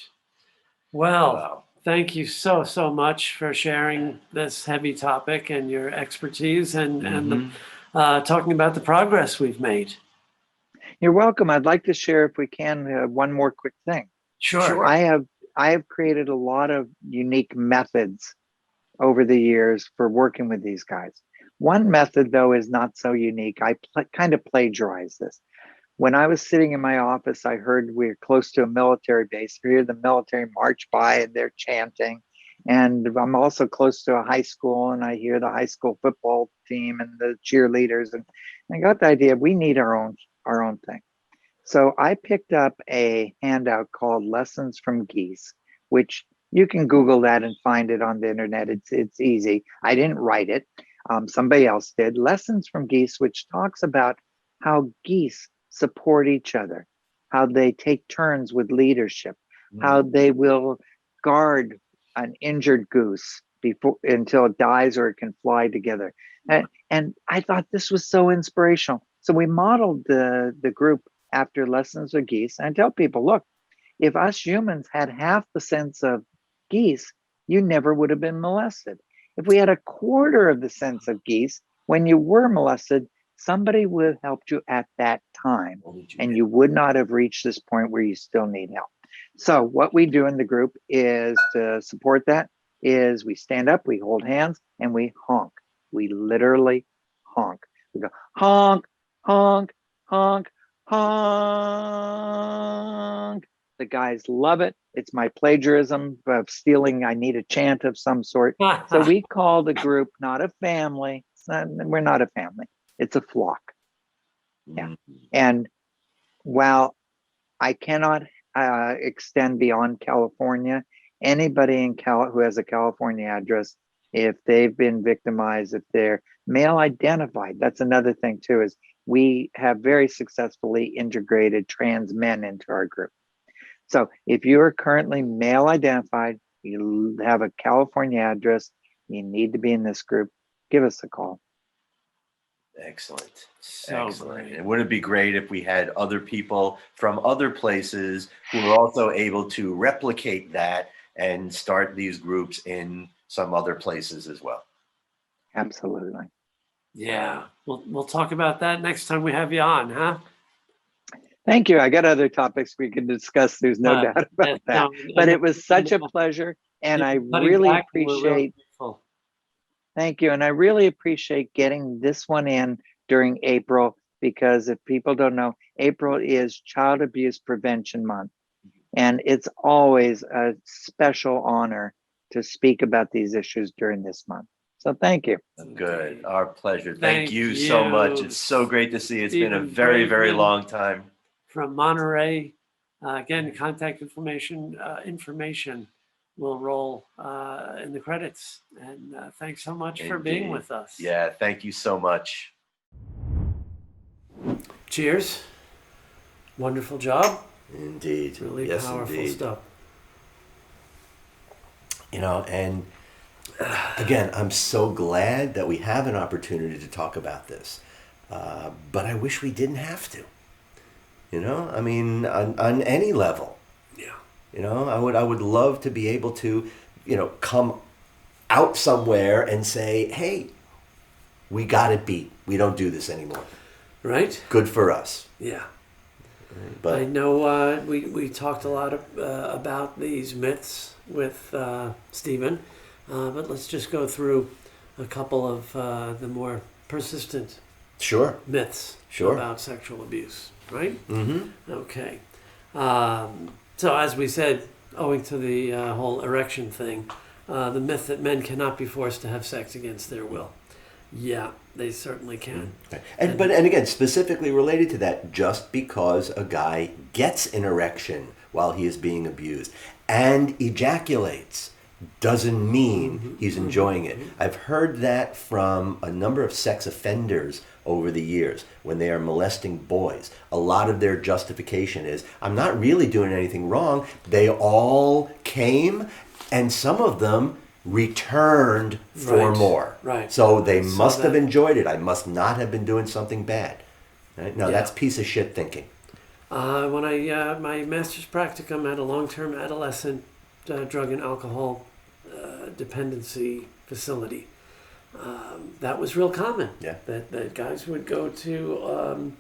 Speaker 2: Well, thank you so much for sharing this heavy topic and your expertise and talking about the progress we've made.
Speaker 4: You're welcome. I'd like to share, if we can, one more quick thing.
Speaker 2: Sure.
Speaker 4: I have created a lot of unique methods over the years for working with these guys. One method, though, is not so unique. I kind of plagiarized this. When I was sitting in my office, I heard we're close to a military base. We hear the military march by and they're chanting. And I'm also close to a high school, and I hear the high school football team and the cheerleaders. And I got the idea we need our own thing. So I picked up a handout called Lessons from Geese, which you can Google that and find it on the internet. It's easy. I didn't write it. Somebody else did. Lessons from Geese, which talks about how geese support each other, how they take turns with leadership, how they will guard an injured goose until it dies or it can fly together. And I thought this was so inspirational. So we modeled the group after Lessons of Geese. And I tell people, look, if us humans had half the sense of geese, you never would have been molested. If we had a quarter of the sense of geese, when you were molested, somebody would have helped you at that time, and you would not have reached this point where you still need help. So what we do in the group is to support that is we stand up, we hold hands, and we honk. We literally honk. We go honk, honk, honk, honk. The guys love it. It's my plagiarism of stealing. I need a chant of some sort. So we call the group not a family. We're not a family. It's a flock. Yeah. And while I cannot extend beyond California, anybody who has a California address, if they've been victimized, if they're male identified, that's another thing too, is we have very successfully integrated trans men into our group. So if you are currently male identified, you have a California address, you need to be in this group, give us a call.
Speaker 3: Excellent. Excellent. And wouldn't it be great if we had other people from other places who are also able to replicate that and start these groups in some other places as well?
Speaker 4: Absolutely.
Speaker 2: Yeah. We'll talk about that next time we have you on, huh?
Speaker 4: Thank you. I got other topics we can discuss. There's no doubt about that. But it was such a pleasure, and I really appreciate. Thank you, and I really appreciate getting this one in during April, because if people don't know, April is Child Abuse Prevention Month, and it's always a special honor to speak about these issues during this month. So thank you.
Speaker 3: Good. Our pleasure.
Speaker 2: Thank
Speaker 3: Thank you so much.
Speaker 2: you,
Speaker 3: It's so great to see you. It's been a
Speaker 2: Stephen
Speaker 3: very, very
Speaker 2: Braveman.
Speaker 3: long time.
Speaker 2: From Monterey. Again, contact information will roll in the credits. And thanks so much for being with us.
Speaker 3: Yeah, thank you so much.
Speaker 2: Cheers. Wonderful job.
Speaker 3: Indeed.
Speaker 2: Really
Speaker 3: Yes,
Speaker 2: powerful
Speaker 3: indeed.
Speaker 2: stuff.
Speaker 3: You know, and again, I'm so glad that we have an opportunity to talk about this. But I wish we didn't have to. You know, I mean, on any level.
Speaker 2: Yeah.
Speaker 3: You know, I would love to be able to, you know, come out somewhere and say, hey, we got it beat. We don't do this anymore.
Speaker 2: Right?
Speaker 3: Good for us.
Speaker 2: Yeah.
Speaker 3: But
Speaker 2: I know we talked a lot about these myths with Stephen, but let's just go through a couple of the more persistent
Speaker 3: sure.
Speaker 2: myths
Speaker 3: Sure.
Speaker 2: about sexual abuse, right?
Speaker 3: Mm-hmm.
Speaker 2: Okay. So as we said, owing to the whole erection thing, the myth that men cannot be forced to have sex against their will. Yeah, they certainly can.
Speaker 3: And again, specifically related to that, just because a guy gets an erection while he is being abused and ejaculates doesn't mean he's enjoying it. I've heard that from a number of sex offenders over the years when they are molesting boys. A lot of their justification is, I'm not really doing anything wrong. They all came, and some of them returned for
Speaker 2: Right,
Speaker 3: more.
Speaker 2: right.
Speaker 3: So they
Speaker 2: So
Speaker 3: must have
Speaker 2: that-
Speaker 3: enjoyed it. I must not have been doing something bad. Right? No,
Speaker 2: Yeah.
Speaker 3: that's piece of shit thinking.
Speaker 2: When I my master's practicum at a long-term adolescent drug and alcohol dependency facility, that was real common.
Speaker 3: Yeah.
Speaker 2: That guys would go to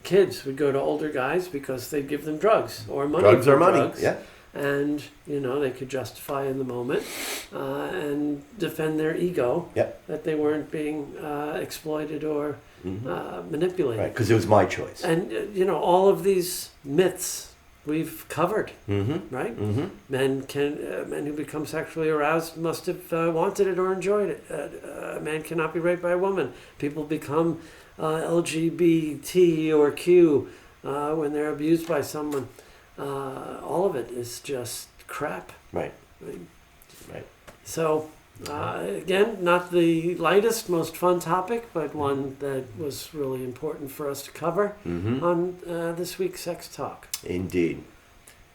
Speaker 2: kids would go to older guys because they'd give them drugs or money.
Speaker 3: Drugs
Speaker 2: for
Speaker 3: are money.
Speaker 2: drugs.
Speaker 3: Yeah.
Speaker 2: And you know they could justify in the moment and defend their ego
Speaker 3: Yep.
Speaker 2: that they weren't being exploited or manipulated.
Speaker 3: Right. Because it was my choice.
Speaker 2: And you know all of these myths we've covered,
Speaker 3: Mm-hmm.
Speaker 2: right?
Speaker 3: Mm-hmm.
Speaker 2: Men who become sexually aroused must have wanted it or enjoyed it. A man cannot be raped by a woman. People become LGBT or Q when they're abused by someone. All of it is just crap.
Speaker 3: Right.
Speaker 2: Right?
Speaker 3: Right.
Speaker 2: So, again, not the lightest, most fun topic, but one that was really important for us to cover on this week's Sex Talk.
Speaker 3: Indeed.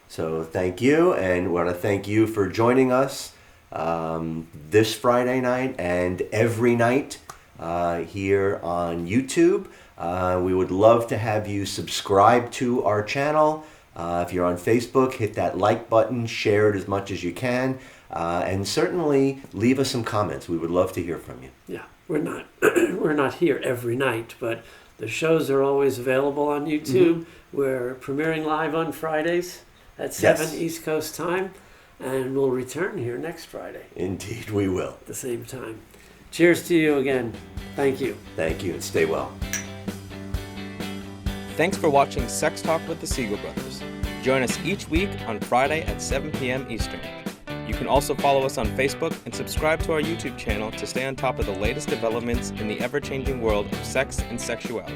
Speaker 3: So thank you, and want to thank you for joining us this Friday night and every night here on YouTube. We would love to have you subscribe to our channel. If you're on Facebook, hit that like button, share it as much as you can, and certainly leave us some comments. We would love to hear from you.
Speaker 2: Yeah, we're not here every night, but the shows are always available on YouTube. We're premiering live on Fridays at 7
Speaker 3: Yes.
Speaker 2: East Coast time, and we'll return here next Friday
Speaker 3: Indeed, we will.
Speaker 2: at the same time. Cheers to you again. Thank you.
Speaker 3: Thank you, and stay well.
Speaker 1: Thanks for watching Sex Talk with the Siegel Brothers. Join us each week on Friday at 7 p.m. Eastern. You can also follow us on Facebook and subscribe to our YouTube channel to stay on top of the latest developments in the ever-changing world of sex and sexuality.